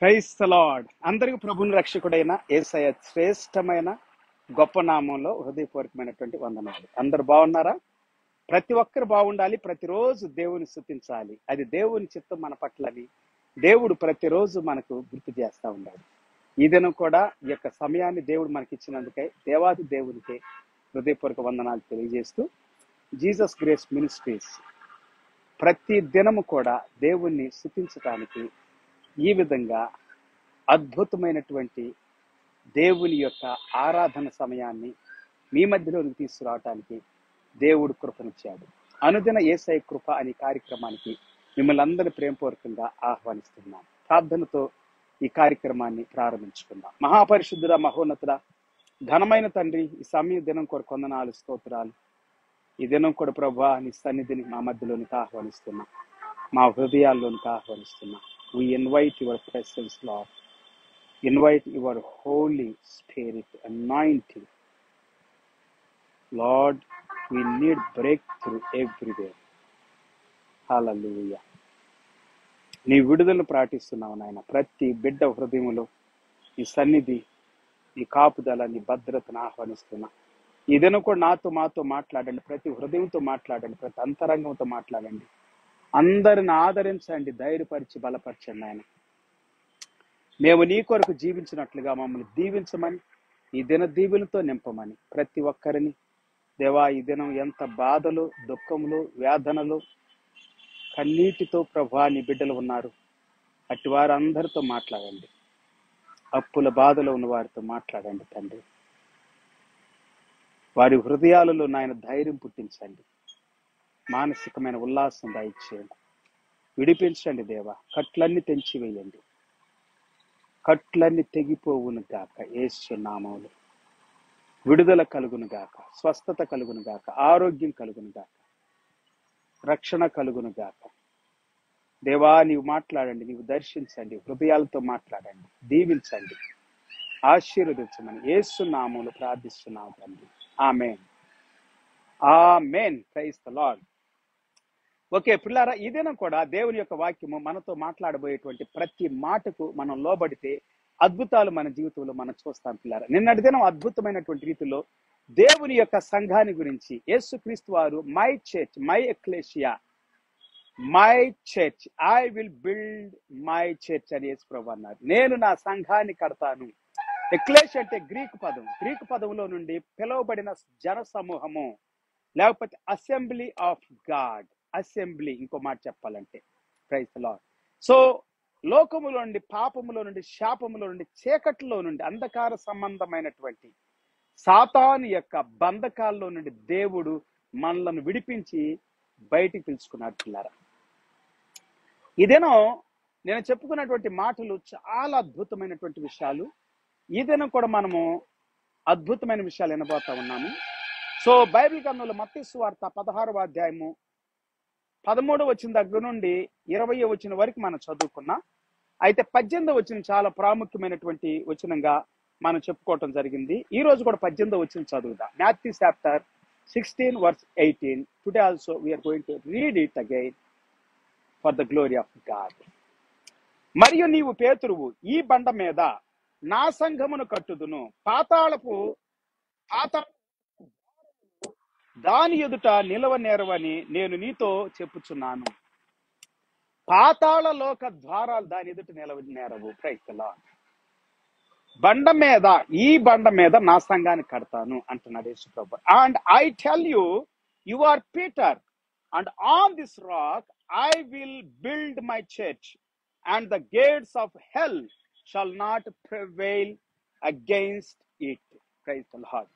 Praise the lord. అందరికి ప్రభుని రక్షకుడైన యేసయ్య శ్రేష్టమైన గొప్ప నామంలో హృదయపూర్వకమైనటువంటి వందనాలు. అందరు బాగున్నారా? ప్రతి ఒక్కరు బాగుండాలి. ప్రతిరోజు దేవుని స్తుతించాలి. అది దేవుని చిత్తం మన పట్లని దేవుడు ప్రతిరోజు మనకు గుర్తు చేస్తూ ఉన్నాడు. ఈ దినం కూడా ఈ యొక్క సమయాన్ని దేవుడు మనకి ఇచ్చినందుకై దేవాది దేవునికే హృదయపూర్వక వందనాలు తెలియజేస్తూ, జీసస్ గ్రేస్ మినిస్ట్రీస్ ప్రతి దినము కూడా దేవుణ్ణి స్తుతించడానికి ఈ విధంగా అద్భుతమైనటువంటి దేవుని యొక్క ఆరాధన సమయాన్ని మీ మధ్యలోకి తీసుకురావటానికి దేవుడు కృపనిచ్చాడు. అనుదిన యేసయ్య కృప అనే కార్యక్రమానికి మిమ్మల్ని అందరినీ ప్రేమపూర్వకంగా ఆహ్వానిస్తున్నాం. ప్రార్థనతో ఈ కార్యక్రమాన్ని ప్రారంభించుకుందాం. మహాపరిశుద్ధుడ, మహోన్నతుడ, ఘనమైన తండ్రి, ఈ సమయ దినం కూడా కొందనాలు స్తోత్రాలు. ఈ దినం కూడా ప్రభువా నీ సన్నిధిని మా మధ్యలోనికి ఆహ్వానిస్తున్నాం, మా హృదయాల్లోనికి ఆహ్వానిస్తున్నాం. We invite your presence, Lord. Invite your Holy Spirit anointing. Lord, we need breakthrough everywhere. Hallelujah. నీ విడుదలను ప్రార్థిస్తున్నావు నాయన. ప్రతి బిడ్డ హృదయంలో నీ సన్నిధి, నీ కాపుదల, నీ భద్రతను ఆహ్వానిస్తున్నా. ఈ దినం కూడా మాతో మాట్లాడండి. ప్రతి హృదయంతో మాట్లాడండి. ప్రతి అంతరంగంతో మాట్లాడండి. అందరిని ఆదరించండి, ధైర్యపరిచి బలపరచండి ఆయన. మేము నీ కొరకు జీవించినట్లుగా మమ్మల్ని దీవించమని, ఈ దిన దీవులతో నింపమని ప్రతి ఒక్కరిని దేవా, ఈ దినం ఎంత బాధలు, దుఃఖములు, వేదనలు, కన్నీటితో ప్రభువా నీ బిడ్డలు ఉన్నారు. అట్టి వారందరితో మాట్లాడండి. అప్పుల బాధలో ఉన్న వారితో మాట్లాడండి తండ్రి. వారి హృదయాలలో నాయన ధైర్యం పుట్టించండి. మానసికమైన ఉల్లాసం దయచేయండి. విడిపించండి దేవా. కట్లన్నీ తెంచివేయండి. కట్లన్నీ తెగిపోవును గాక యేసు నామములో. విడుదల కలుగును గాక, స్వస్థత కలుగును గాక, ఆరోగ్యం కలుగును గాక, రక్షణ కలుగును గాక. దేవా, నీవు మాట్లాడండి, నీవు దర్శించండి, హృదయాలతో మాట్లాడండి, దీవించండి, ఆశీర్వదించమని యేసు నామములో ప్రార్థిస్తున్నాము తండ్రి. Amen, amen. Praise the Lord. Okay పిల్లారా, ఈ దినం కూడా దేవుని యొక్క వాక్యము మనతో మాట్లాడబోయేటువంటి ప్రతి మాటకు మనం లోబడితే అద్భుతాలు మన జీవితంలో మనం చూస్తాం పిల్లారా. నిన్నటి దినం అద్భుతమైనటువంటి రీతిలో దేవుని యొక్క సంఘాన్ని గురించి యేసుక్రీస్తు వారు my church, my ecclesia, my church, I will build my church అని యేసు ప్రభువు అన్నారు. నేను నా సంఘాన్ని కడతాను. ఎక్లేషియా అంటే గ్రీకు పదంలో నుండి పిలువబడిన జన సమూహము, లేకపోతే అసెంబ్లీ ఆఫ్ గాడ్. అసెంబ్లీ, ఇంకో మాట చెప్పాలంటే. Praise the lord. సో లోకములో నుండి, పాపములో నుండి, శాపములో నుండి, చీకట్లో నుండి, అంధకార సంబంధమైనటువంటి సాతాను యొక్క బంధకాల్లో నుండి దేవుడు మనలను విడిపించి బయటికి పిలుచుకున్నాడు పిల్లారా. ఇదేనో నేను చెప్పుకున్నటువంటి మాటలు చాలా అద్భుతమైనటువంటి విషయాలు. ఈ దినం కూడా మనము అద్భుతమైన విషయాలు వినబోతా ఉన్నాము. సో బైబిల్ గ్రంథంలో మత్తయి సువార్త 16వ అధ్యాయము 13వ వచనం దగ్గర నుండి 20వ వచనం వరకు మనం చదువుకున్నాం. అయితే 18వ వచనం చాలా ప్రాముఖ్యమైనటువంటి వచనంగా మనం చెప్పుకోవటం జరిగింది. ఈ రోజు కూడా 18వ వచనం చదువుదాం. Matthew chapter 16 verse 18. Today also we are going to read it again for the glory of God. మరియు నీవు పేతురువు, ఈ బండ మీద నా సంఘమును కట్టుదును, పాతాళపు దాని ఎదుట నిలవనేరవని నేను నీతో చెప్పుచున్నాను. పాతాళ లోక ద్వారాలు దాని ఎదుట నిలవనేరవు. Praise the lord. బండ మీద, ఈ బండ మీద నా సంఘాన్ని కడతాను అంటున్నాడు యేసు ప్రభువు. And I tell you, you are Peter, and on this rock I will build my church, and the gates of hell shall not prevail against it. Praise the Lord.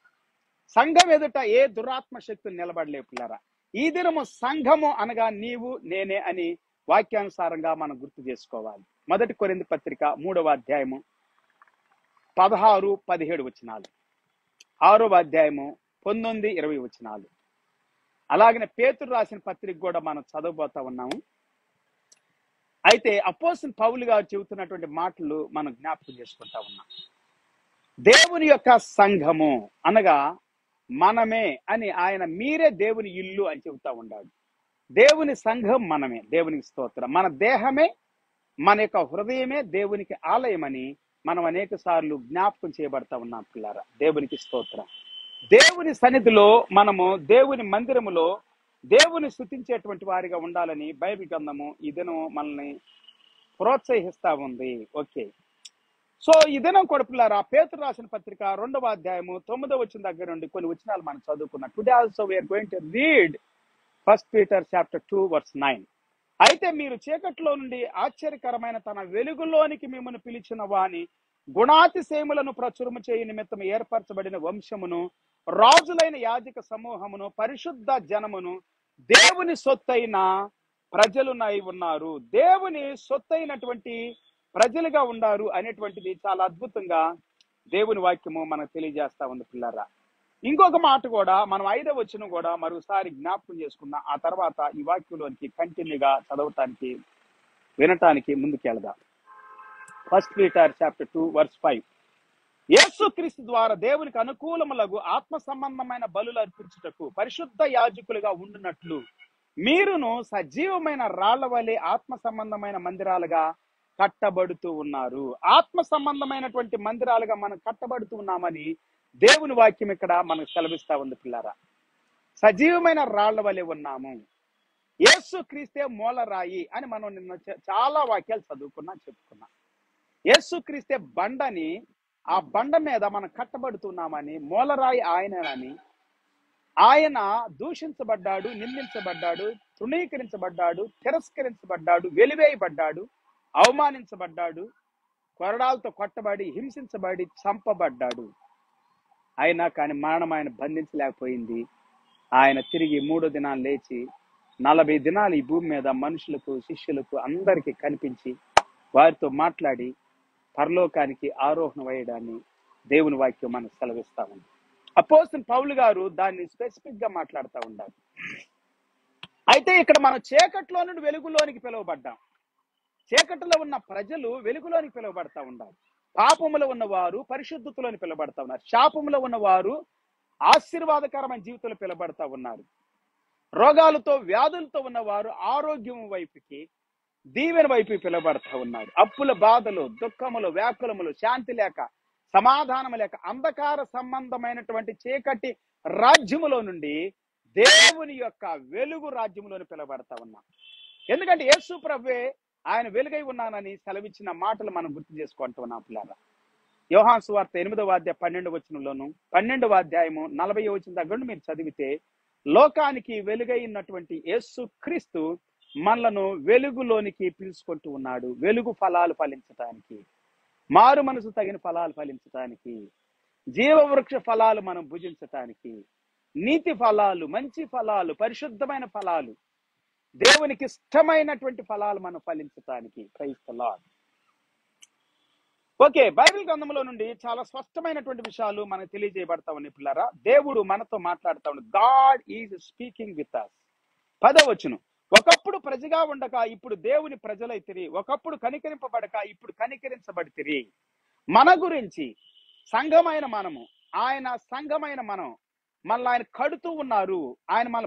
సంఘం ఎదుట ఏ దురాత్మ శక్తులు నిలబడలేవు పిల్లరా. ఈ దినము సంఘము అనగా నీవు, నేనే అని వాక్యానుసారంగా మనం గుర్తు చేసుకోవాలి. 1 కొరింథీ పత్రిక 3వ అధ్యాయము 16-17 వచనాలు, 6వ అధ్యాయము 19-20 వచనాలు, అలాగనే పేతురు రాసిన పత్రిక కూడా మనం చదవబోతా ఉన్నాము. అయితే అపోస్తలుడు పౌలు గారు చెబుతున్నటువంటి మాటలు మనం జ్ఞాపకం చేసుకుంటా ఉన్నాం. దేవుని యొక్క సంఘము అనగా మనమే అని ఆయన, మీరే దేవుని ఇల్లు అని చెబుతా ఉన్నాడు. దేవుని సంఘం మనమే. దేవునికి స్తోత్రం. మన దేహమే మన యొక్క హృదయమే దేవునికి ఆలయమని మనం అనేక సార్లు జ్ఞాపకం చేయబడతా ఉన్నాం పిల్లారా. దేవునికి స్తోత్రం. దేవుని సన్నిధిలో మనము దేవుని మందిరములో దేవుని స్తుతించేటువంటి వారిగా ఉండాలని బైబిల్ గ్రంథము ఈ దినం మనల్ని ప్రోత్సహిస్తా ఉంది. ఓకే, సో ఈ దినం కూడా పిల్లారా, పేతురు రాసిన పత్రిక 2వ అధ్యాయము 9వ వచనం దగ్గర నుండి కొన్ని వచనాలు మనం చదువుకున్నాం. Today also we are going to read 1 Peter chapter 2 verse 9. అయితే మీరు చీకట్లో నుండి ఆశ్చర్యకరమైన తన వెలుగులోనికి మిమ్మల్ని పిలిచిన వాని గుణాతిశయములను ప్రచురము చేయ నిమిత్తం ఏర్పరచబడిన వంశమును, రాజులైన యాజక సమూహమును, పరిశుద్ధ జనమును, దేవుని సొత్తైన ప్రజలునై ఉన్నారు. దేవుని సొత్తైనటువంటి ప్రజలుగా ఉన్నారు అనేటువంటిది చాలా అద్భుతంగా దేవుని వాక్యము మనకు తెలియజేస్తా ఉంది పిల్లరా. ఇంకొక మాట కూడా మనం 5వ వచనం కూడా మరోసారి జ్ఞాపకం చేసుకుందాం. ఆ తర్వాత ఈ వాక్యంలోనికి కంటిన్యూగా చదవటానికి వినటానికి ముందుకెళ్దాం. 1 Peter chapter 2 verse 5. యేసుక్రీస్తు ద్వారా దేవునికి అనుకూలములగు ఆత్మ సంబంధమైన బలులు అర్పించుటకు పరిశుద్ధ యాజకులుగా ఉండునట్లు మీరును సజీవమైన రాళ్ల వలె ఆత్మ సంబంధమైన మందిరాలుగా కట్టబడుతూ ఉన్నారు. ఆత్మ సంబంధమైనటువంటి మందిరాలుగా మనం కట్టబడుతూ ఉన్నామని దేవుని వాక్యం ఇక్కడ మనకు సెలవిస్తా ఉంది పిల్లారా. సజీవమైన రాళ్ల వలె ఉన్నాము. యేసుక్రీస్తే మూలరాయి అని మనం నిన్న చాలా వాక్యాలు చెప్పుకున్నాం. యేసుక్రీస్తే బండని, ఆ బండ మీద మనం కట్టబడుతున్నామని, మూలరాయి ఆయనని, ఆయన దూషించబడ్డాడు, నిందించబడ్డాడు, తృణీకరించబడ్డాడు, తిరస్కరించబడ్డాడు, వెలివేయబడ్డాడు, అవమానించబడ్డాడు, కొరడాలతో కొట్టబడి, హింసించబడి, చంపబడ్డాడు. అయినా కానీ మరణం ఆయన బంధించలేకపోయింది. ఆయన తిరిగి 3వ దినాలు లేచి 40 దినాలు ఈ భూమి మీద మనుషులకు, శిష్యులకు అందరికీ కనిపించి వారితో మాట్లాడి పరలోకానికి ఆరోహణ వేయడాన్ని దేవుని వాక్యం మనకు సెలవిస్తా ఉంది. అపోస్తలుడైన పౌలు గారు దాన్ని స్పెసిఫిక్ గా మాట్లాడుతూ ఉండాలి. అయితే ఇక్కడ మనం చీకట్లో నుండి వెలుగులోనికి పిలువబడ్డాం. చీకటిలో ఉన్న ప్రజలు వెలుగులోనికి పిలువబడతా ఉండాలి. పాపములో ఉన్నవారు పరిశుద్ధతలోని పిలువబడతా ఉన్నారు. శాపములో ఉన్నవారు ఆశీర్వాదకరమైన జీవితంలో పిలువబడతా ఉన్నారు. రోగాలతో, వ్యాధులతో ఉన్నవారు ఆరోగ్యం వైపుకి, దీవెన వైపు పిలువబడతా ఉన్నారు. అప్పుల బాధలు, దుఃఖములు, వ్యాకులములు, శాంతి లేక, సమాధానం లేక, అంధకార సంబంధమైనటువంటి చీకటి రాజ్యములో నుండి దేవుని యొక్క వెలుగు రాజ్యములోని పిలువబడతా ఉన్నాం. ఎందుకంటే యేసు ప్రభువే ఆయన వెలుగై ఉన్నానని సెలవిచ్చిన మాటలు మనం గుర్తు చేసుకుంటూ ఉన్నాం పిల్లరా. యోహాను సువార్త 8వ అధ్యాయం 12వ వచనంలోను, 12వ అధ్యాయము 40వ వచనం దగ్గర మీరు చదివితే, లోకానికి వెలుగై ఉన్నటువంటి యేసు క్రీస్తు మనలను వెలుగులోనికి పిలుచుకుంటూ ఉన్నాడు. వెలుగు ఫలాలు ఫలించటానికి, మారు మనసు తగిన ఫలాలు ఫలించటానికి, జీవవృక్ష ఫలాలు మనం భుజించటానికి, నీతి ఫలాలు, మంచి ఫలాలు, పరిశుద్ధమైన ఫలాలు, దేవునికి ఇష్టమైనటువంటి ఫలాలు మనం ఫలించటానికి. Praise the Lord. Okay, Bible గ్రంథంలో నుండి చాలా స్పష్టమైనటువంటి విషయాలు మనకు తెలియజేయబడతా ఉన్నాయి పిల్లరా. దేవుడు మనతో మాట్లాడుతా ఉన్నాడు. God is speaking with us. 10వ వచనం. ఒకప్పుడు ప్రజగా ఉండక ఇప్పుడు దేవుని ప్రజలైతిరి, ఒకప్పుడు కనికరింపబడక ఇప్పుడు కనికరించబడితిరి. మన గురించి సంఘమైన మనము, ఆయన సంఘమైన మనం, మనల్ని ఆయన కడుతూ ఉన్నారు, ఆయన మన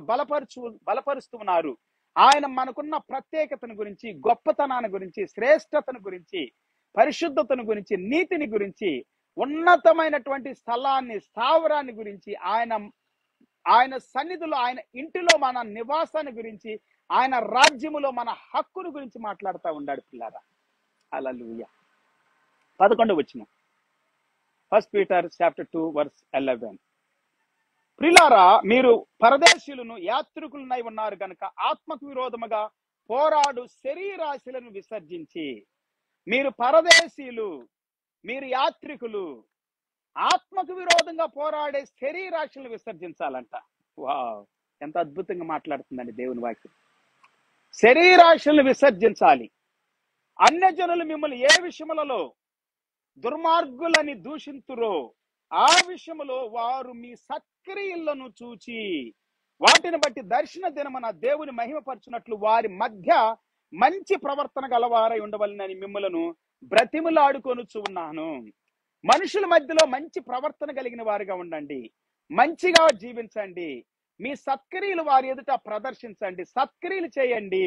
బలపరుస్తూ ఉన్నారు. ఆయన మనకున్న ప్రత్యేకతను గురించి, గొప్పతనాన్ని గురించి, శ్రేష్టతను గురించి, పరిశుద్ధతను గురించి, నీతిని గురించి, ఉన్నతమైనటువంటి స్థలాన్ని, స్థావరాన్ని గురించి, ఆయన సన్నిధిలో, ఆయన ఇంటిలో మన నివాసాన్ని గురించి, ఆయన రాజ్యములో మన హక్కును గురించి మాట్లాడుతూ ఉన్నాడు పిల్లారా. హల్లెలూయా. 11వ వచనం, 1 Peter chapter 2 verse 11. ప్రియులారా, మీరు పరదేశీయులను, యాత్రికులనై ఉన్నారు గనుక ఆత్మకు విరోధముగా పోరాడు శరీరాశలను విసర్జించి, మీరు పరదేశీయులు, మీరు యాత్రికులు, ఆత్మకు విరోధంగా పోరాడే శరీరాశలను విసర్జించాలంట. వావ్, ఎంత అద్భుతంగా మాట్లాడుతుందండి దేవుని వాక్యం. శరీరాశలను విసర్జించాలి. అన్యజనులు మిమ్మల్ని ఏ విషయములలో దుర్మార్గులని దూషింతురో ఆ విషయములో వారు మీ సత్క్రియలను చూచి వాటిని బట్టి దర్శన దినమున దేవుని మహిమపరచునట్లు వారి మధ్య మంచి ప్రవర్తన గలవారై ఉండవలనని మిమ్మలను బ్రతిములాడుకొనుచు ఉన్నాను. మనుషుల మధ్యలో మంచి ప్రవర్తన కలిగిన వారిగా ఉండండి, మంచిగా జీవించండి, మీ సత్క్రియలు వారి ఎదుట ప్రదర్శించండి, సత్క్రియలు చేయండి,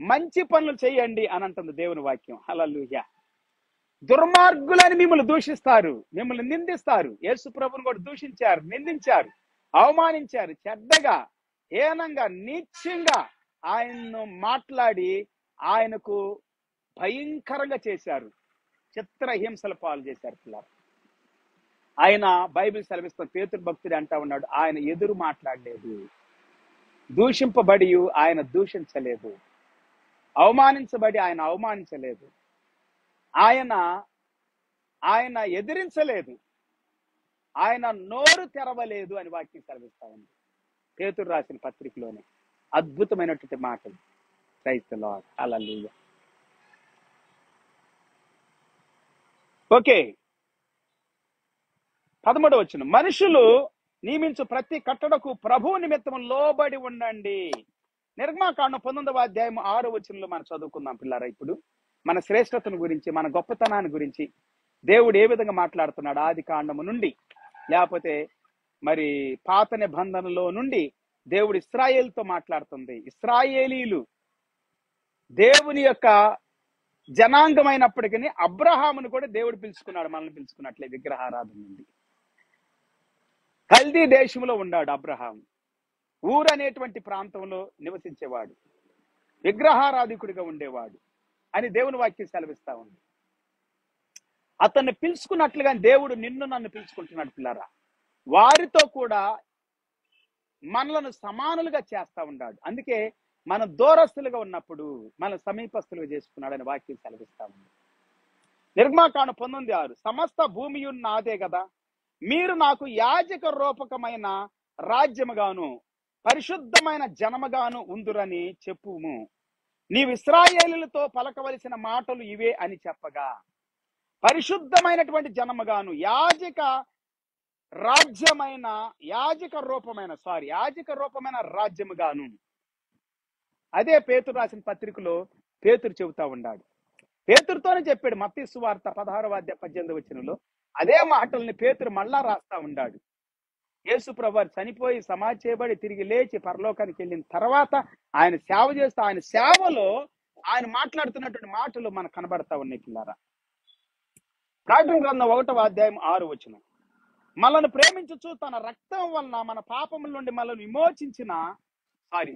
మంచి పనులు చేయండి అని అంటుంది దేవుని వాక్యం. హల్లెలూయా. దుర్మార్గులని మిమ్మల్ని దూషిస్తారు, మిమ్మల్ని నిందిస్తారు. యేసు ప్రభువుని కూడా దూషించారు, నిందించారు, అవమానించారు, చెడ్డగా, హీనంగా, నీచంగా ఆయన్ను మాట్లాడి ఆయనకు భయంకరంగా చేశారు, చిత్రహింసల పాలు చేశారు పిల్లలు. ఆయన బైబిల్ సెలవిస్తున్న పేతురు భక్తుడు అంటా ఉన్నాడు, ఆయన ఎదురు మాట్లాడలేదు, దూషింపబడి ఆయన దూషించలేదు, అవమానించబడి ఆయన అవమానించలేదు, ఆయన ఎదిరించలేదు, ఆయన నోరు తెరవలేదు అని వాక్యం సెలవిస్తా ఉంది పేతురు రాసిన పత్రికలోనే. అద్భుతమైనటువంటి మాటలు. Praise the Lord. Hallelujah. Okay, 13వ వచనం. మనుషులు నియమించు ప్రతి కట్టడకు ప్రభువు నిమిత్తము లోబడి ఉండండి. నిర్గమాకాండం 19వ అధ్యాయం 6వ వచనంలో మనం చదువుకుందాం పిల్లారా. ఇప్పుడు మన శ్రేష్టతను గురించి, మన గొప్పతనాన్ని గురించి దేవుడు ఏ విధంగా మాట్లాడుతున్నాడు ఆది కాండము నుండి, లేకపోతే మరి పాత నిబంధనలో నుండి దేవుడు ఇశ్రాయేలుతో మాట్లాడుతుంది. ఇశ్రాయేలీలు దేవుని యొక్క జనాంగమైనప్పటికీ అబ్రహామును కూడా దేవుడు పిలుచుకున్నాడు, మనల్ని పిలుచుకున్నట్లే విగ్రహారాధన నుండి. కల్దీ దేశంలో ఉన్నాడు అబ్రహాం, ఊరు అనేటువంటి ప్రాంతంలో నివసించేవాడు, విగ్రహారాధికుడిగా ఉండేవాడు అని దేవుని వాక్యం సెలవిస్తా ఉంది. అతన్ని పిలుచుకున్నట్లుగా దేవుడు నిన్ను నన్ను పిలుచుకుంటున్నాడు పిల్లరా. వారితో కూడా మనలను సమానులుగా చేస్తా ఉన్నాడు. అందుకే మన దూరస్తులుగా ఉన్నప్పుడు మన సమీపస్తులుగా చేసుకున్నాడని వాక్యం సెలవిస్తా ఉంది. నిర్గమాకాండం 19:6. సమస్త భూమి నాదే కదా, మీరు నాకు యాజక రూపకమైన రాజ్యముగాను పరిశుద్ధమైన జనముగాను ఉందురని చెప్పుము. నీవు ఇశ్రాయేలులతో పలకవలసిన మాటలు ఇవే అని చెప్పగా, పరిశుద్ధమైనటువంటి జనముగాను యాజక రూపమైన రాజ్యముగాను. అదే పేతురు రాసిన పత్రికలో పేతురు చెబుతా ఉన్నాడు. పేతురుతోనే చెప్పాడు మత్తయి సువార్త 16వ అధ్యాయం 18వ వచనంలో. అదే మాటల్ని పేతురు మళ్ళా రాస్తా ఉన్నాడు. యేసు ప్రభువు చనిపోయి సమాధి చేయబడి తిరిగి లేచి పరలోకానికి వెళ్ళిన తర్వాత ఆయన సేవ చేస్తూ, ఆయన సేవలో ఆయన మాట్లాడుతున్నటువంటి మాటలు మనకు కనబడతా ఉన్నాయి పిల్లారా. ప్రకటన గ్రంథం 1వ అధ్యాయం 6వ వచనం. మనల్ని ప్రేమించుచు తన రక్తం వలన మన పాపముల నుండి మనల్ని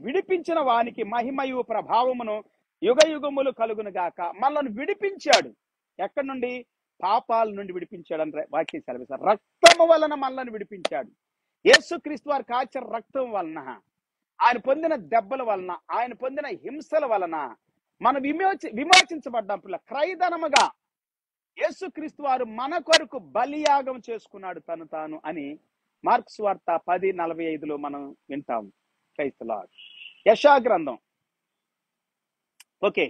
విడిపించిన వానికి మహిమయు ప్రభావమును యుగ యుగములు కలుగును గాక. మనల్ని విడిపించాడు. ఎక్కడి నుండి? పాపాల నుండి విడిపించాడు అని వాక్యం సెలవిస్తారు. రక్తము వలన మనల్ని విడిపించాడు. యేసుక్రీస్తు వారి కాచిన రక్తం వలన, ఆయన పొందిన దెబ్బల వలన, ఆయన పొందిన హింసల వలన మనం విమోచించబడ్డాం పిల్ల. క్రయధనముగా యేసుక్రీస్తు వారు మన కొరకు బలియాగం చేసుకున్నాడు తను తాను అని మార్క్స్ వార్త 10:45లో మనం వింటాము. Praise the Lord. యెషయా గ్రంథం. ఓకే,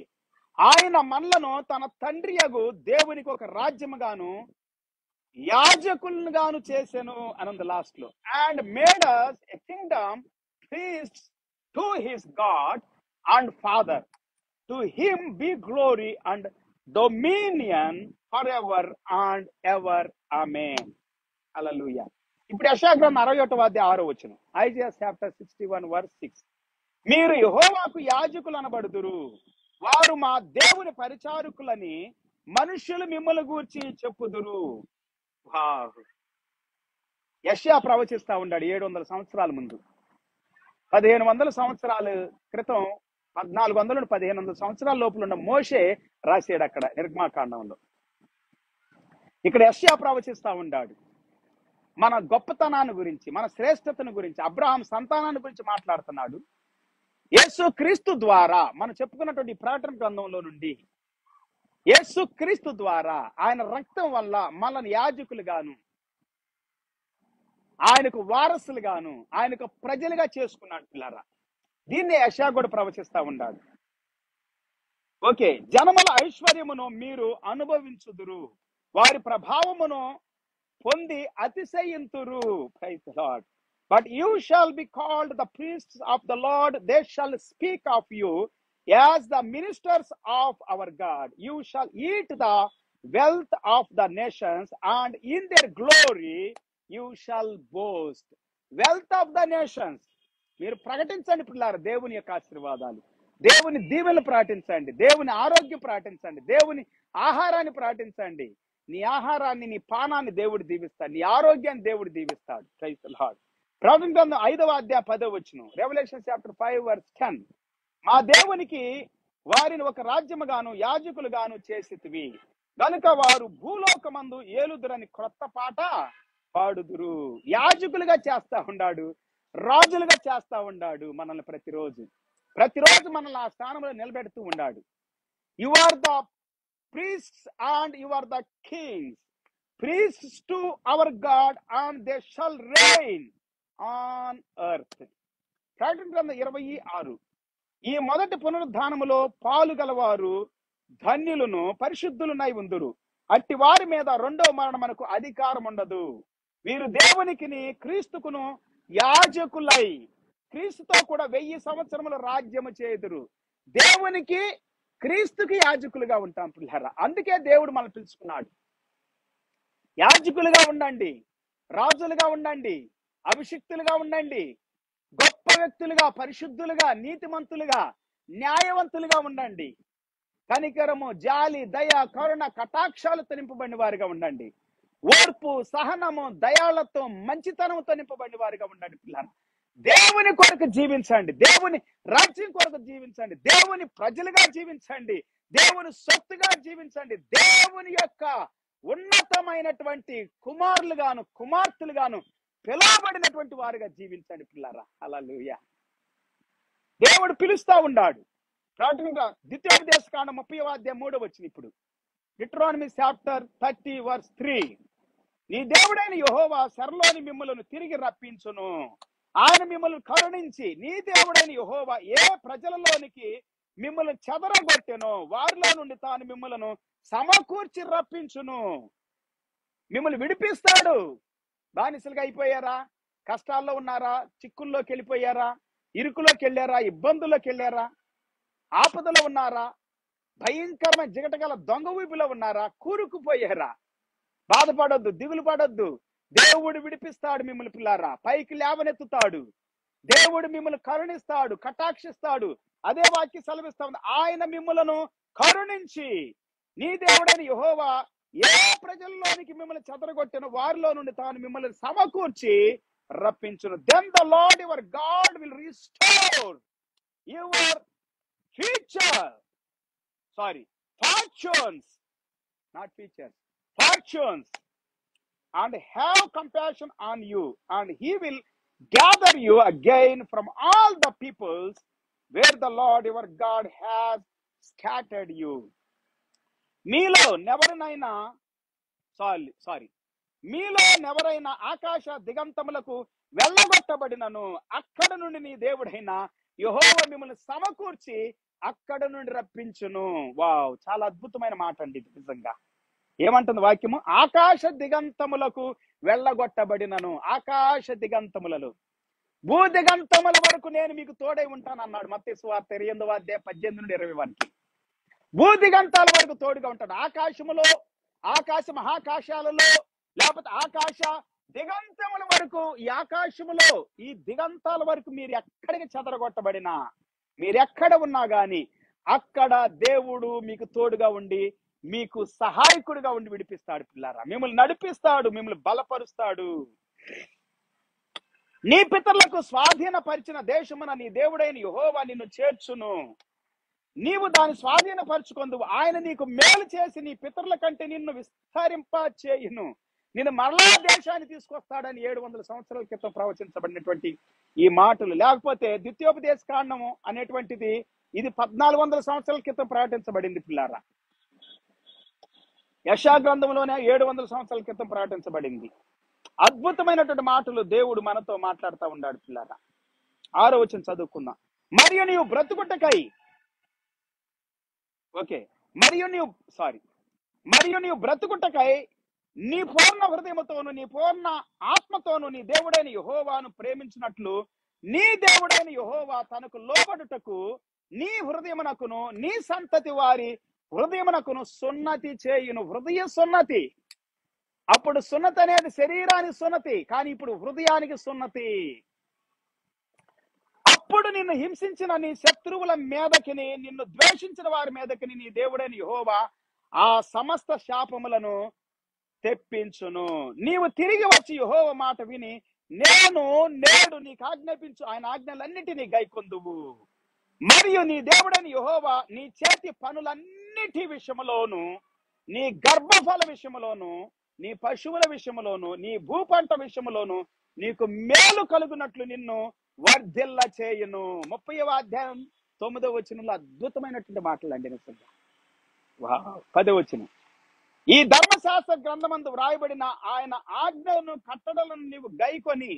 ఆయన మనలను తన తండ్రి యగు దేవునికి ఒక రాజ్యముగాను యాజకులుగాను చేసెను అనంది లాస్ట్ లో. And made us a kingdom, priests to his God and Father. To him be glory and dominion forever and ever. Amen. Hallelujah. ఇప్పుడు యెషయా గ్రంథం 61వ అధ్యాయం 6వ వచనం. Isaiah chapter 61 verse 6. మీరు యెహోవాకు యాజకులు అనబడుదురు, వారు మా దేవుని పరిచారకులని మనుషులు మిమ్మల్ని గూర్చి చెప్పుదురు. యెషయా ప్రవచిస్తా ఉన్నాడు 700 సంవత్సరాల ముందు. 1500 సంవత్సరాల క్రితం, 1400 నుండి 1500 సంవత్సరాల లోపల ఉన్న మోషే రాశాడు అక్కడ నిర్గమాకాండంలో. ఇక్కడ యెషయా ప్రవచిస్తా ఉన్నాడు మన గొప్పతనాన్ని గురించి, మన శ్రేష్టతను గురించి, అబ్రహాం సంతానాన్ని గురించి మాట్లాడుతున్నాడు. యేసు క్రీస్తు ద్వారా మనం చెప్పుకున్నటువంటి ప్రకటన గ్రంథంలో నుండి యేసు క్రీస్తు ద్వారా ఆయన రక్తం వల్ల మనల్ని యాజకులుగాను, ఆయనకు వారసులుగాను, ఆయనకు ప్రజలుగా చేసుకున్నాడు పిల్లారా. దీన్ని యెషయా కూడా ప్రవచిస్తా ఉన్నాడు. ఓకే, జనముల ఐశ్వర్యమును మీరు అనుభవించుదురు, వారి ప్రభావమును పొంది అతిశయింతురు. Praise the Lord. But you shall be called the priests of the Lord. They shall speak of you as the ministers of our God. You shall eat the wealth of the nations, and in their glory you shall boast. Wealth of the nations. మీరు ప్రకటించండి పిల్లారా దేవుని యొక్క ఆశీర్వాదాలు. దేవుని దీవెనలు ప్రకటించండి, దేవుని ఆరోగ్యం ప్రకటించండి, దేవుని ఆహారాన్ని ప్రకటించండి. నీ ఆహారాన్ని, నీ పానాన్ని దేవుడు దీవిస్తాడు, నీ ఆరోగ్యాన్ని దేవుడు దీవిస్తాడు. Praise the Lord. ప్రకటన గ్రంథం 5వ అధ్యాయం 10వ వచనం, రెవల్యూషన్ చాప్టర్ 5:10. మా దేవునికి వారిని ఒక రాజ్యముగాను యాజకులుగాను చేసితివి, కనుక వారు భూలోకమందు ఏలుదురని క్రొత్త పాట పాడుదురు. యాజకులుగా చేస్తా ఉన్నాడు, రాజులుగా చేస్తా ఉన్నాడు మనల్ని. ప్రతిరోజు మనల్ని ఆ స్థానంలో నిలబెడుతూ ఉన్నాడు. You are the priests and you are the kings, priests to our God and they shall reign on earth. ప్రకటన గ్రంథం 26. ఈ మొదటి పునరుద్ధానములో పాలు గలవారు ధన్యులను పరిశుద్ధులునై ఉందురు, అట్టి వారి మీద రెండవ మరణమునకు అధికారం ఉండదు. వీరు దేవునికిని క్రీస్తుకును యాజకులై క్రీస్తుతో కూడా 1000 సంవత్సరముల రాజ్యము చేయుదురు. దేవునికి క్రీస్తుకి యాజకులుగా ఉంటాం పిల్లరా. అందుకే దేవుడు మనం పిలుచుకున్నాడు. యాజకులుగా ఉండండి, రాజులుగా ఉండండి, అభిషిక్తులుగా ఉండండి, గొప్ప వ్యక్తులుగా, పరిశుద్ధులుగా, నీతిమంతులుగా, న్యాయవంతులుగా ఉండండి. కనికరము, జాలి, దయ, కరుణ, కటాక్షాలతో నింపబడిన వారిగా ఉండండి. ఓర్పు, సహనము, దయాళతో, మంచితనంతో నింపబడిన వారిగా ఉండండి పిల్లలు. దేవుని కొరకు జీవించండి, దేవుని రాజ్యం కొరకు జీవించండి, దేవుని ప్రజలుగా జీవించండి, దేవుని సొత్తుగా జీవించండి, దేవుని యొక్క ఉన్నతమైనటువంటి కుమారులుగాను కుమార్తెలుగాను పిలువబడినటువంటి వారుగా జీవించండి పిల్లారా. హల్లెలూయా. దేవుడు పిలుస్తా ఉన్నాడు. ద్వితీయోపదేశకాండం 30వ అధ్యాయం 3వ వచనం. ఇప్పుడు డిట్రానమీ చాప్టర్ 30:3. నీ దేవుడైన యెహోవా చెరలోని మిమ్ములను తిరిగి రప్పించును, ఆయన మిమ్మల్ని కరుణించి, నీ దేవుడైన యెహోవా ఏ ప్రజలలోనికి మిమ్మల్ని చెదరగొట్టెనో వారిలో నుండి తాను మిమ్మలను సమకూర్చి రప్పించును. మిమ్మల్ని విడిపిస్తాడు. బానిసలుగా అయిపోయారా? కష్టాల్లో ఉన్నారా? చిక్కుల్లోకి వెళ్ళిపోయారా? ఇరుకులోకి వెళ్ళారా? ఇబ్బందుల్లోకి వెళ్ళారా? ఆపదలో ఉన్నారా? భయంకరమైన జిగటగల దొంగ ఊపిలో ఉన్నారా? కూరుకుపోయారా? బాధపడొద్దు, దిగులు పడొద్దు. దేవుడు విడిపిస్తాడు మిమ్మల్ని పిల్లారా, పైకి లేవనెత్తుతాడు. దేవుడు మిమ్మల్ని కరుణిస్తాడు, కటాక్షిస్తాడు. అదే వాక్య సెలవిస్తా ఉంది. ఆయన మిమ్మలను కరుణించి, నీ దేవుడైన యెహోవా ఏ ప్రజల్లోనికి మిమ్మల్ని చెదరగొట్టిన వారిలో నుండి తాను మిమ్మల్ని సమకూర్చి రప్పించును. Then the Lord your God will restore your fortunes, not features, fortunes, and have compassion on you, and he will gather you again from all the peoples where the Lord your God has scattered you. మీలో నెవరైనా ఆకాశ దిగంతములకు వెళ్ళగొట్టబడినను అక్కడ నుండి నీ దేవుడైన యెహోవా మిమ్మల్ని సమకూర్చి అక్కడ నుండి రప్పించును. వావ్, చాలా అద్భుతమైన మాట అండి ఇది. నిజంగా ఏమంటుంది వాక్యము? ఆకాశ దిగంతములకు వెళ్ళగొట్టబడినను, ఆకాశ దిగంతములలో, భూ దిగంతముల వరకు నేను మీకు తోడై ఉంటాను అన్నాడు మత్తయి సువార్త 8వ అధ్యాయం 18-21. భూ దిగంతాల వరకు తోడుగా ఉంటాడు. ఆకాశములో, ఆకాశ మహాకాశాలలో, లేకపోతే ఆకాశ దిగంతముల వరకు, ఈ ఆకాశములో, ఈ దిగంతాల వరకు మీరు ఎక్కడికి చెదరగొట్టబడినా, మీరెక్కడ ఉన్నా గాని అక్కడ దేవుడు మీకు తోడుగా ఉండి మీకు సహాయకుడిగా ఉండి విడిపిస్తాడు పిల్లారా. మిమ్మల్ని నడిపిస్తాడు, మిమ్మల్ని బలపరుస్తాడు. నీ పితరులకు స్వాధీనపరిచిన దేశమున నీ దేవుడైన యెహోవా నిన్ను చేర్చును, నీవు దాన్ని స్వాధీనపరచుకొందువు. ఆయన నీకు మేలు చేసి నీ పితరుల కంటే నిన్ను విస్తరింప చేయును, నిన్ను మరలా దేశాన్ని తీసుకొస్తాడని 700 సంవత్సరాల క్రితం ప్రవచించబడినటువంటి ఈ మాటలు. లేకపోతే ద్వితీయోపదేశ కాండము అనేటువంటిది ఇది 1400 సంవత్సరాల క్రితం ప్రకటించబడింది పిల్లారా. యెషయా గ్రంథంలోనే 700 సంవత్సరాల క్రితం ప్రకటించబడింది. అద్భుతమైనటువంటి మాటలు దేవుడు మనతో మాట్లాడుతూ ఉన్నాడు పిల్లారా. 6వ వచనం చదువుకుందాం. మరియు నీవు బ్రతుకుటకై, మరియు నీవు బ్రతుకుటకై నీ పూర్ణ హృదయముతోను నీ పూర్ణ ఆత్మతోను నీ దేవుడైన యెహోవాను ప్రేమించినట్లు నీ దేవుడైన యెహోవా తనకు లోబడుటకు నీ హృదయమునకును నీ సంతతి వారి హృదయమునకును సున్నతి చేయును. హృదయ సున్నతి. అప్పుడు సున్నతి అనేది శరీరానికి సున్నతి, కానీ ఇప్పుడు హృదయానికి సున్నతి. అప్పుడు నిన్ను హింసించిన నీ శత్రువుల మీదకిని, నిన్ను ద్వేషించిన వారి మీదకిని నీ దేవుడైన యెహోవా ఆ సమస్త శాపములను తెప్పించును. నీవు తిరిగి వచ్చి యెహోవా మాట విని నేడు నీకు ఆజ్ఞాపించు ఆయన ఆజ్ఞలన్నిటినీ గైకొందువు. మరియు నీ దేవుడైన యెహోవా నీ చేతి పనులన్నిటి విషయములోను, నీ గర్భఫల విషయములోను, నీ పశువుల విషయములోను, నీ భూపంట విషయములోను నీకు మేలు కలుగునట్లు నిన్ను వర్ధిల్ల చేయును. 30వ అధ్యాయం 9వ వచనంలో అద్భుతమైనటువంటి మాటలండి. నిజంగా 10వ వచనం, ఈ ధర్మశాస్త్ర గ్రంథమందు వ్రాయబడిన ఆయన ఆజ్ఞలను కట్టడలను నీవు గైకొని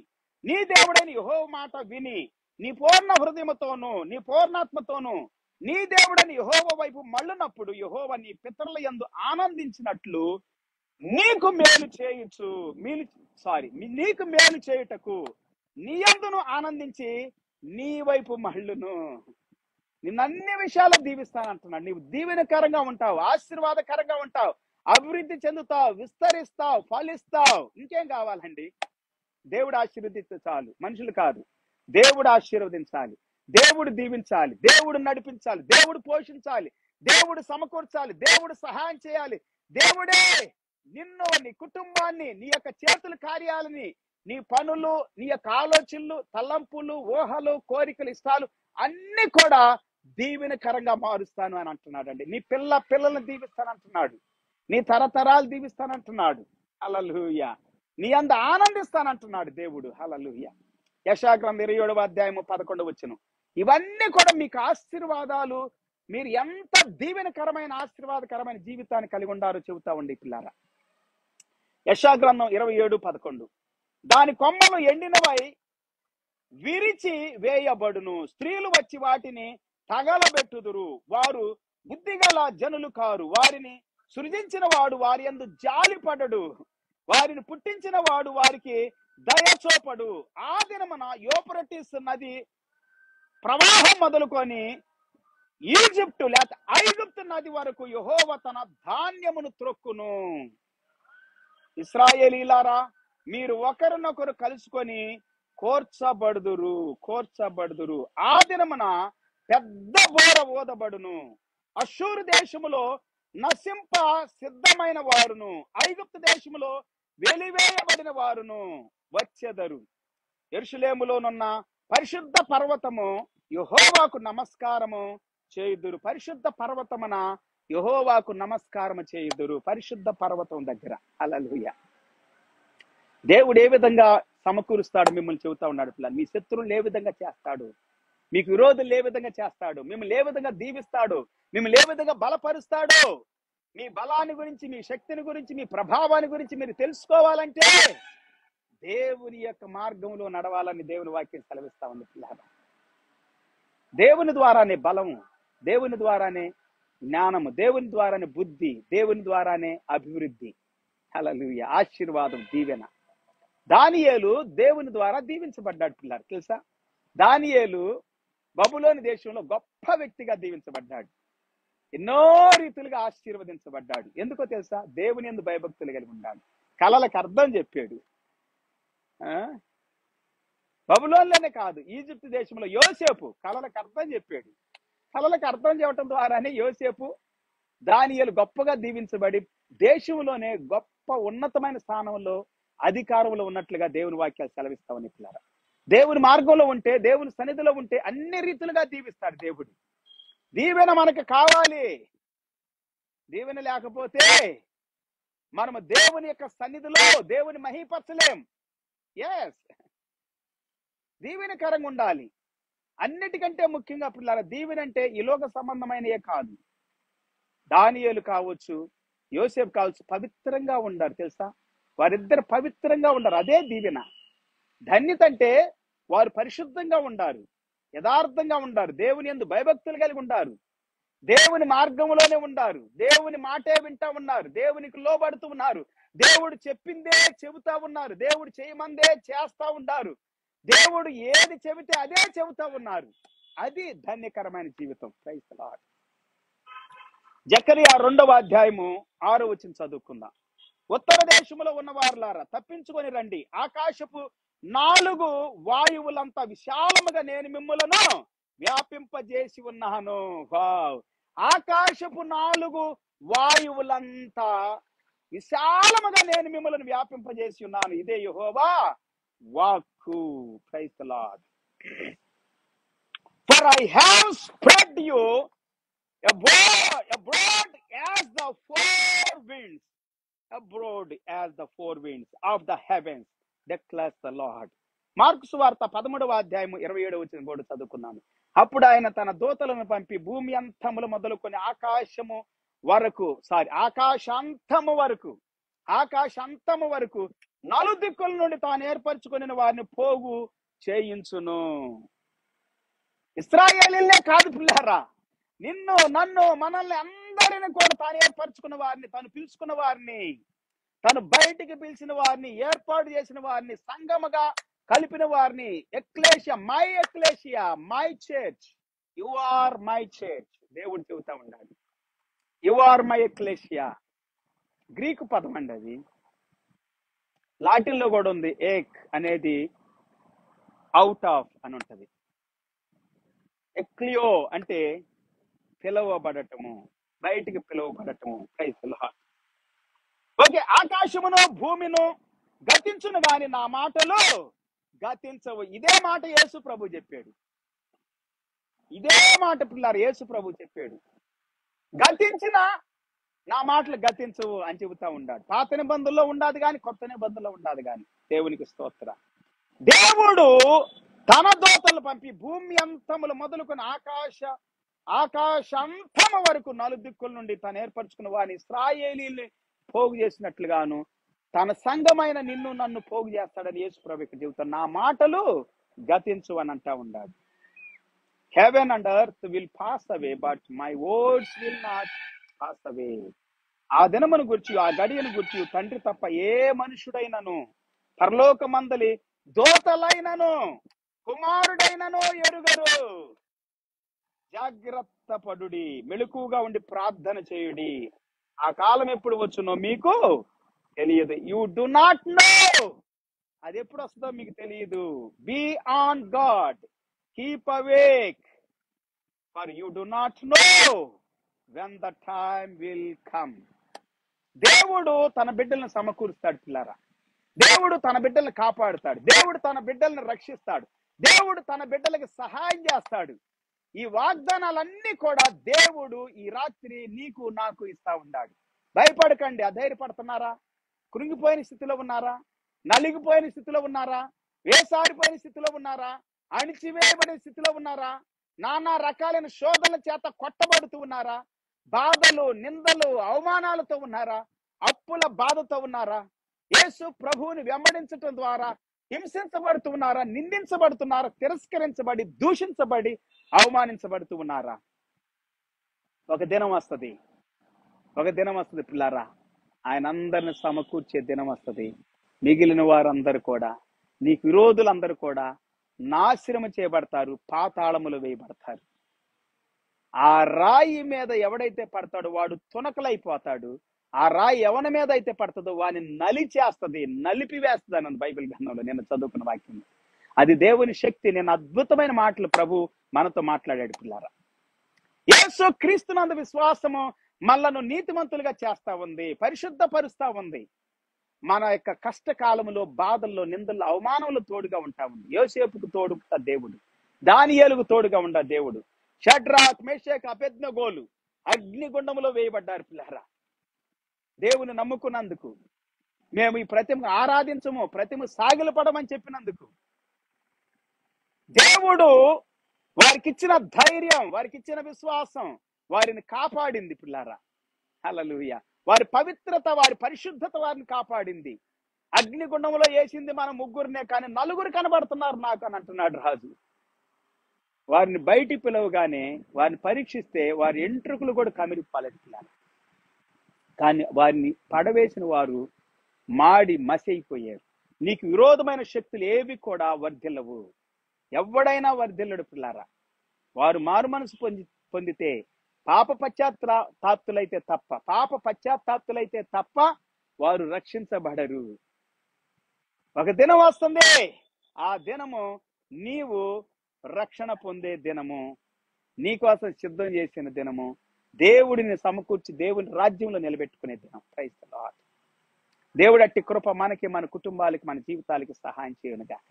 నీ దేవుడైన యెహోవా మాట విని నీ పూర్ణ హృదయముతోను నీ పూర్ణాత్మతోను నీ దేవుడైన యెహోవా వైపు మళ్ళునప్పుడు యెహోవా నీ పితరుల యందు ఆనందించినట్లు నీకు మేలు చేయుటకు నీ యందును ఆనందించి నీ వైపు మళ్ళును. నిన్ను అన్ని విషయాలు దీవిస్తానంటున్నాడు. నీవు దీవెనకరంగా ఉంటావు, ఆశీర్వాదకరంగా ఉంటావు, అభివృద్ధి చెందుతావు, విస్తరిస్తావు, ఫలిస్తావు. ఇంకేం కావాలండి? దేవుడు ఆశీర్వదిస్తే చాలు. మనుషులు కాదు, దేవుడు ఆశీర్వదించాలి, దేవుడు దీవించాలి, దేవుడు నడిపించాలి, దేవుడు పోషించాలి, దేవుడు సమకూర్చాలి, దేవుడు సహాయం చేయాలి. దేవుడే నిన్ను, నీ కుటుంబాన్ని, నీ యొక్క చేతుల కార్యాలని, నీ పనులు, నీ యొక్క ఆలోచనలు, తలంపులు, ఊహలు, కోరికలు, ఇష్టాలు అన్ని కూడా దీవెనకరంగా మారుస్తాను అని అంటున్నాడు అండి. నీ పిల్లల్ని దీవిస్తానంటున్నాడు, నీ తరతరాలు దీవిస్తానంటున్నాడు. హల్లెలూయా. నీ అంద ఆనందిస్తానంటున్నాడు దేవుడు. హల్లెలూయా. యెషయా గ్రంథం 27వ అధ్యాయము 11వ వచనం. ఇవన్నీ కూడా మీకు ఆశీర్వాదాలు. మీరు ఎంత దీవెనకరమైన ఆశీర్వాదకరమైన జీవితాన్ని కలిగి ఉండారో చెబుతా ఉండి పిల్లారా. యెషయా గ్రంథం 27:11, దాని కొమ్మలు ఎండినవై విరిచి వేయబడును, స్త్రీలు వచ్చి వాటిని తగలబెట్టుదురు, వారు బుద్ధిగల జనులు కారు, వారిని సృజించిన వాడు వారి యందు జాలిపడడు, వారిని పుట్టించిన వాడు వారికి దయచూపడు. ఆ దినమున యూఫ్రటీస్ నది ప్రవాహం మొదలుకొని ఈజిప్టు లేక ఐగుప్తు నది వరకు యెహోవా తన ధాన్యమును త్రొక్కును. ఇశ్రాయేలీలారా, మీరు ఒకరినొకరు కలుసుకొని కోర్చబడుదురు. ఆ దినమున పెద్ద బోర ఊదబడును. అష్షూరు దేశములో నశింప సిద్ధమైన వారును, ఐగుప్తు దేశములో వెలివేయబడిన వారును వచ్చెదరు. యెరూషలేములోనున్న పరిశుద్ధ పర్వతము యెహోవాకు నమస్కారము చేయుదురు. పరిశుద్ధ పర్వతమున యెహోవాకు నమస్కారము చేయుదురు. పరిశుద్ధ పర్వతం దగ్గర. హల్లెలూయా. దేవుడు ఏ విధంగా సమకూరుస్తాడు మిమ్మల్ని చెబుతా ఉన్నాడు పిల్లలు. మీ శత్రువులు ఏ విధంగా చేస్తాడు, మీకు విరోధులు ఏ విధంగా చేస్తాడు, మిమ్మల్ని ఏ విధంగా దీవిస్తాడు, మిమ్మల్ని ఏ విధంగా బలపరుస్తాడు. మీ బలాన్ని గురించి, మీ శక్తిని గురించి, మీ ప్రభావాన్ని గురించి మీరు తెలుసుకోవాలంటే దేవుని యొక్క మార్గంలో నడవాలని దేవుని వాక్యం సెలవిస్తా ఉంది పిల్లలు. దేవుని ద్వారానే బలము, దేవుని ద్వారానే జ్ఞానము, దేవుని ద్వారానే బుద్ధి, దేవుని ద్వారానే అభివృద్ధి. హల్లెలూయా. ఆశీర్వాదం, దీవెన. దానియేలు దేవుని ద్వారా దీవించబడ్డాడు పిల్లలు. తెలుసా? దానియేలు బబులోని దేశంలో గొప్ప వ్యక్తిగా దీవించబడ్డాడు, ఎన్నో రీతులుగా ఆశీర్వదించబడ్డాడు. ఎందుకో తెలుసా? దేవుని యందు భయభక్తులు కలిగి ఉన్నాడు, కలలకు అర్థం చెప్పాడు. బబులోన్లోనే కాదు, ఈజిప్ట్ దేశంలో యోసేపు కలలకు అర్థం చెప్పాడు. కలలకు అర్థం చెప్పడం ద్వారానే యోసేపు, దానియేలు గొప్పగా దీవించబడి దేశంలోనే గొప్ప ఉన్నతమైన స్థానంలో, అధికారంలో ఉన్నట్లుగా దేవుని వాక్యాలు సెలవిస్తా ఉన్నాయి పిల్లరా. దేవుని మార్గంలో ఉంటే, దేవుని సన్నిధిలో ఉంటే అన్ని రీతులుగా దీవిస్తాడు దేవుడు. దీవెన మనకు కావాలి. దీవెన లేకపోతే మనము దేవుని యొక్క సన్నిధిలో దేవుని మహిపరచలేం. ఎస్, దీవెనకరంగా ఉండాలి. అన్నిటికంటే ముఖ్యంగా పిల్లల దీవెన అంటే ఈ లోక సంబంధమైనయే కాదు. దానియేలు కావచ్చు, యోసేపు కావచ్చు, పవిత్రంగా ఉండారు. తెలుసా? వారిద్దరు పవిత్రంగా ఉండారు, అదే దీవెన. ధన్యత అంటే వారు పరిశుద్ధంగా ఉండారు, యథార్థంగా ఉండారు, దేవుని యందు భయభక్తులు కలిగి ఉండారు, దేవుని మార్గంలోనే ఉండారు, దేవుని మాటే వింటా ఉన్నారు, దేవునికి లోబడుతూ ఉన్నారు, దేవుడు చెప్పిందే చెబుతా ఉన్నారు, దేవుడు చేయమందే చేస్తా ఉన్నారు, దేవుడు ఏది చెబితే అదే చెబుతా ఉన్నారు. అది ధన్యకరమైన జీవితం. Praise the lord. జకరియా 2వ అధ్యాయము 6వ వచనం చదువుకుందాం. ఉత్తర దేశంలో ఉన్న వారులారా తప్పించుకొని రండి, ఆకాశపు 4 వాయువులంతా విశాలముగా నేను మిమ్ములను వ్యాపింపజేసి ఉన్నాను. వావ్! ఆకాశపు 4 వాయువులంతా విశాలముగా నేను మిమ్మల్ని వ్యాపింపజేసి ఉన్నాను. ఇదే యెహోవా వాక్కు. Praise the Lord. For I have spread you abroad as the four winds, abroad as the four winds of the heavens, declares the Lord. Mark సువార్త 13వ అధ్యాయము 27వ వచనం కూడా చదువుకున్నాను. అప్పుడు ఆయన తన దూతలను పంపి భూమి అంతములు మొదలుకొని ఆకాశాంతము వరకు నలుదిక్కుల నుండి తాను ఏర్పరచుకుని వారిని పోగు చేయించును. ఇశ్రాయేలీలే కాదు పిల్లారా, నిన్ను నన్ను మనల్ని అందరిని కూడా తాను ఏర్పరచుకున్న వారిని, తాను పిలుచుకున్న వారిని, తను బయటికి పిలిచిన వారిని, ఏర్పాటు చేసిన వారిని, సంగముగా కలిపిన వారిని, ecclesia, my church, you are my church. దేవుడు చెబుతా ఉన్నాడు, యు ఆర్ మై ఎక్లేషియా. గ్రీకు పదం అండి అది. లాటిన్ లో కూడా ఉంది. ఏక్ అనేది అవుట్ ఆఫ్ అని ఉంటది. ఎక్లియో అంటే పిలువబడటము, బయటికి పిలువబడటము. Praise the Lord. ఓకే, ఆకాశమును భూమిను గతించును గాని నా మాటలు గతించవు. ఇదే మాట యేసు ప్రభు చెప్పాడు. ఇదే మాట పిల్లారు యేసు ప్రభు చెప్పాడు. గతించిన నా మాటలు గతించవు అని చెబుతా ఉన్నాడు. పాత నిబంధనలో ఉండదు కానీ, కొత్త నిబంధనలో ఉండదు కానీ. దేవునికి స్తోత్ర. దేవుడు తన దూతలు పంపి భూమి అంతములు మొదలుకొని ఆకాశంతము వరకు నలుదిక్కుల నుండి తను ఏర్పరచుకున్న వారిని ఇశ్రాయేలీల్ని పోగు చేసినట్లుగాను తన సంఘమైన నిన్ను నన్ను పోగు చేస్తాడని యేసు ప్రభు ఇక్కడ చెబుతాడు. నా మాటలు గతించు అని అంటా ఉన్నాడు. Heaven and earth will pass away but my words will not pass అవే. ఆ దినమును గురించి, ఆ గడియను గురించి తండ్రి తప్ప ఏ మనుషుడైనను, పరలోకమందలి దూతలైనను, కుమారుడైనను ఎరుగరు. జాగ్రత్త పడుడి, మెలకుగా ఉండి ప్రార్థన చేయుడి. ఆ కాలం ఎప్పుడు వచ్చునో మీకు తెలియదు. You do not know. అది ఎప్పుడు వస్తుందో మీకు తెలియదు. Be on God, keep awake, for you do not know when the time will come. దేవుడు తన బిడ్డలను సమకూరుస్తాడు పిల్లారా. దేవుడు తన బిడ్డలను కాపాడుతాడు. దేవుడు తన బిడ్డలను రక్షిస్తాడు. దేవుడు తన బిడ్డలకు సహాయం చేస్తాడు. ఈ వాగ్దానాలన్నీ కూడా దేవుడు ఈ రాత్రి నీకు నాకు ఇస్తా ఉన్నాడు. భయపడకండి. అధైర్యపడుతున్నారా? కృంగిపోయిన స్థితిలో ఉన్నారా? నలిగిపోయిన స్థితిలో ఉన్నారా? వేసారిపోయిన స్థితిలో ఉన్నారా? అణిచివేయబడిన స్థితిలో ఉన్నారా? నానా రకాలైన శోధనల చేత కొట్టబడుతూ ఉన్నారా? బాధలు, నిందలు, అవమానాలతో ఉన్నారా? అప్పుల బాధతో ఉన్నారా? యేసు ప్రభువుని వెంబడించటం ద్వారా హింసించబడుతూ ఉన్నారా? నిందించబడుతున్నారా? తిరస్కరించబడి, దూషించబడి, అవమానించబడుతూ ఉన్నారా? ఒక దినం వస్తుంది పిల్లారా, ఆయన అందరిని సమకూర్చే దినం వస్తుంది. మిగిలిన వారందరూ కూడా, నీకు విరోధులందరూ కూడా నాశనం చేయబడతారు, పాతాళములు వేయబడతారు. ఆ రాయి మీద ఎవడైతే పడతాడో వాడు తునకలైపోతాడు. ఆ రాయి ఎవరి మీద అయితే పడుతుందో వాడిని నలిచేస్తుంది, నలిపివేస్తుంది అన్నది బైబిల్ గ్రంథంలో నేను చదువుకున్న వాక్యం. అది దేవుని శక్తి. నేను అద్భుతమైన మాటలు ప్రభు మనతో మాట్లాడాడు పిల్లారా. యేసు క్రీస్తునందు విశ్వాసము మనలను నీతిమంతులుగా చేస్తా ఉంది, పరిశుద్ధపరుస్తా ఉంది. మన యొక్క కష్టకాలంలో, బాధల్లో, నిందల్లో, అవమానంలో తోడుగా ఉంటా ఉంది. యోసేపుకు తోడుగా దేవుడు, దానియేలుకు తోడుగా ఉండ దేవుడు. షడ్రాక్, మేషాక్, అబేద్నెగోలు అగ్నిగుండములో వేయబడ్డారు పిల్లారా. దేవుని నమ్ముకున్నందుకు, మేము ఈ ప్రతిమ ఆరాధించము, ప్రతిమ సాగిలపడమని చెప్పినందుకు దేవుడు వారికి ఇచ్చిన ధైర్యం, వారికి ఇచ్చిన విశ్వాసం వారిని కాపాడింది పిల్లారా. హల్లెలూయా. వారి పవిత్రత, వారి పరిశుద్ధత వారిని కాపాడింది. అగ్నిగుండంలో వేసింది మనం ముగ్గురినే, కానీ 4 కనబడుతున్నారు నాకు అని అంటున్నాడు రాజు. వారిని బయటి పిలవగానే, వారిని పరీక్షిస్తే వారి ఎంట్రుకలు కూడా కమిరిపాలేదు పిల్లారా. కానీ వారిని పడవేసిన వారు మాడి మసి అయిపోయారు. నీకు విరోధమైన శక్తులు ఏవి కూడా వర్ధిల్లవు. ఎవడైనా వర్ధిల్లడు పిల్లారా. వారు మారు మనసు పొందితే, పాప పశ్చాత్తాప్తులైతే తప్ప వారు రక్షించబడరు. ఒక దినం వస్తుంది, ఆ దినము నీవు రక్షణ పొందే దినము, నీకోసం సిద్ధం చేసిన దినము, దేవుడిని సమకూర్చి దేవుని రాజ్యంలో నిలబెట్టుకునే దినం. Praise the lord. దేవుడు అట్టి కృప మనకి, మన కుటుంబాలకి, మన జీవితాలకి సహాయం చేయను గాక.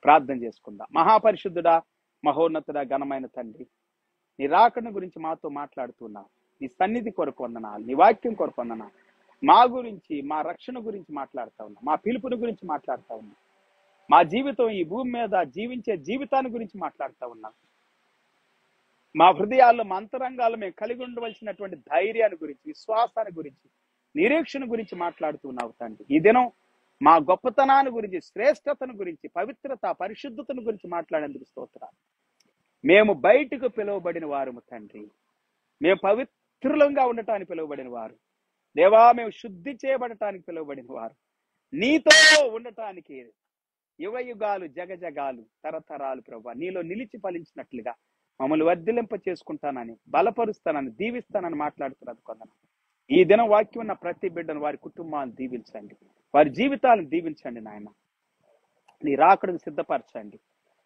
ప్రార్థన చేసుకుందాం. మహాపరిశుద్ధుడా, మహోన్నతుడా, ఘనమైన తండ్రి, నీ రాకడ గురించి మాతో మాట్లాడుతున్నావు. నీ సన్నిధి కొరకు వందనాలు, నీ వాక్యం కొరకు వందనాలు. మా గురించి, మా రక్షణ గురించి మాట్లాడుతా ఉన్నా, మా పిలుపుని గురించి మాట్లాడుతా ఉన్నా, మా జీవితం ఈ భూమి మీద జీవించే జీవితాన్ని గురించి మాట్లాడుతా ఉన్నాం. మా హృదయాల్లో, మా అంతరంగాల్లో మేము కలిగి ఉండవలసినటువంటి ధైర్యాన్ని గురించి, విశ్వాసాన్ని గురించి, నిరీక్షణ గురించి మాట్లాడుతున్నావు తండ్రి. ఈ దినం మా గొప్పతనాన్ని గురించి, శ్రేష్టతను గురించి, పవిత్రత, పరిశుద్ధతను గురించి మాట్లాడేందుకు స్తోత్రాలు. మేము బయటకు పిలువబడిన వారు తండ్రి, మేము పవిత్రులంగా ఉండటానికి పిలువబడిన వారు దేవా, మేము శుద్ధి చేయబడటానికి పిలువబడిన వారు, నీతో ఉండటానికి యుగయుగాలు, జగజగాలు, తరతరాలు ప్రభా నీలో నిలిచి ఫలించినట్లుగా మమ్మల్ని వర్ధిలింప చేసుకుంటానని, బలపరుస్తానని, దీవిస్తానని మాట్లాడుతున్నది కొందరు. ఈ దినం వాక్యం ఉన్న ప్రతి బిడ్డను, వారి కుటుంబాలను దీవించండి, వారి జీవితాలను దీవించండి నాయన. నీ రాకడకు సిద్ధపరచండి,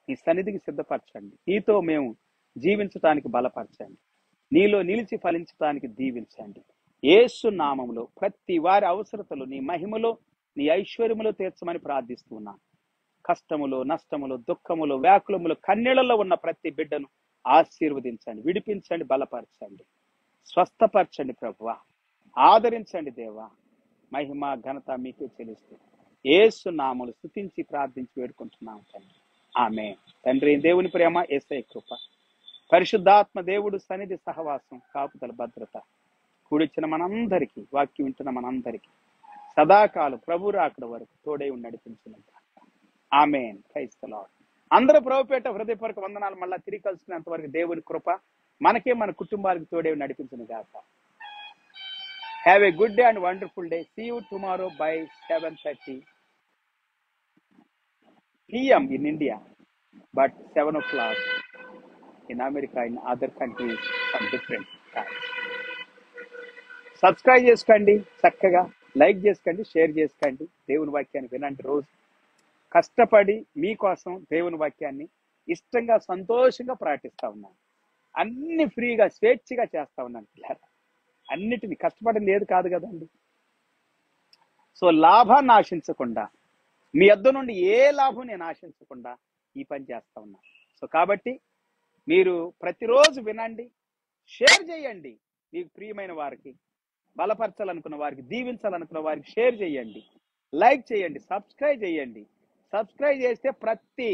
నీ సన్నిధికి సిద్ధపరచండి, నీతో మేము జీవించటానికి బలపరచండి, నీలో నిలిచి ఫలించటానికి దీవించండి. యేసు నామములో ప్రతి వారి అవసరతలు నీ మహిమలో, నీ ఐశ్వర్యములో తీర్చమని ప్రార్థిస్తున్నాను. కష్టములో, నష్టములో, దుఃఖములో, వ్యాకులములో, కన్నీళ్లలో ఉన్న ప్రతి బిడ్డను ఆశీర్వదించండి, విడిపించండి, బలపరచండి, స్వస్థపరచండి ప్రభువా, ఆదరించండి దేవా. మహిమ ఘనత మీకే చెల్లిస్తూ యేసు నామములో స్తుతించి ప్రార్థించి వేడుకుంటున్నాం తండ్రి. ఆమేన్. తండ్రి దేవుని ప్రేమ, యేసయ్య కృప, పరిశుద్ధాత్మ దేవుడు సన్నిధి, సహవాసం, కాపుదల, భద్రత కూడిచ్చిన మనందరికీ, వాక్యం వింటున్న మనందరికీ సదాకాలం ప్రభు రాకడ వరకు తోడై ఉండి నడిపించినట్టు. ఆమేన్. Praise the Lord. అందరూ ప్రభుపేట హృదయపూర్వక వందనాలు. మళ్ళా తిరిగి కలుసుకునేంత వరకు దేవుని కృప మనకే, మన కుటుంబాలకు తోడే నడిపించును గాక. Have a good day and wonderful day. See you tomorrow bye 7:30 PM in India, but 7 o'clock in America, in other countries, some different times. Subscribe చేసుకోండి, చక్కగా లైక్ చేసుకోండి, షేర్ చేసుకోండి. దేవుని వాక్యాన్ని వినండి. రోజు కష్టపడి మీకోసం దేవుని వాక్యాన్ని ఇష్టంగా, సంతోషంగా ప్రకటిస్తా ఉన్నాను. అన్ని ఫ్రీగా, స్వేచ్ఛగా చేస్తా ఉన్నాను పిల్లలు. అన్నిటిని కష్టపడింది ఏది కాదు కదండి. సో లాభాన్ని ఆశించకుండా, మీ వద్ద నుండి ఏ లాభం నేను ఆశించకుండా ఈ పని చేస్తా ఉన్నాను. సో కాబట్టి మీరు ప్రతిరోజు వినండి, షేర్ చేయండి. మీకు ప్రియమైన వారికి, బలపరచాలనుకున్న వారికి, దీవించాలనుకున్న వారికి షేర్ చేయండి, లైక్ చేయండి, సబ్స్క్రైబ్ చేయండి. సబ్స్క్రైబ్ చేస్తే ప్రతి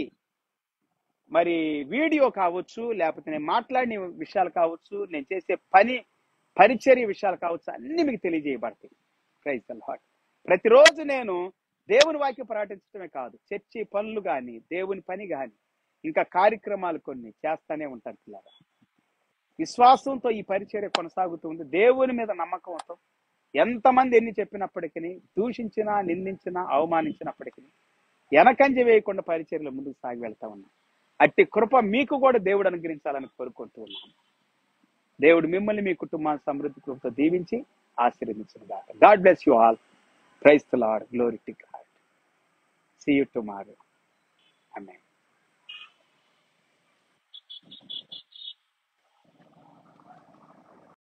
వీడియో కావచ్చు, లేకపోతే నేను మాట్లాడిన విషయాలు కావచ్చు, నేను చేసే పరిచర్య విషయాలు కావచ్చు, అన్ని మీకు తెలియజేయబడతాయి. Praise the lord. ప్రతిరోజు నేను దేవుని వాక్యం ప్రకటించడమే కాదు, చర్చి పనులు కానీ, దేవుని పని కానీ, ఇంకా కార్యక్రమాలు కొన్ని చేస్తానే ఉంటాను పిల్లలు. విశ్వాసంతో ఈ పరిచర్య కొనసాగుతుంది. దేవుని మీద నమ్మకంతో ఎంతమంది ఎన్ని చెప్పినప్పటికీ, దూషించినా, నిందించినా, అవమానించినప్పటికీ వెనకంజ వేయకుండా పరిచర్యలు ముందుకు సాగి వెళ్తా ఉన్నాం. అట్టి కృప మీకు కూడా దేవుడు అనుగ్రహించాలని కోరుకుంటూ ఉన్నాను. దేవుడు మిమ్మల్ని, మీ కుటుంబాన్ని సమృద్ధి కృపతో దీవించి ఆశీర్వదించుగాక. God bless you all. Praise the Lord. Glory to God. See you tomorrow. Amen.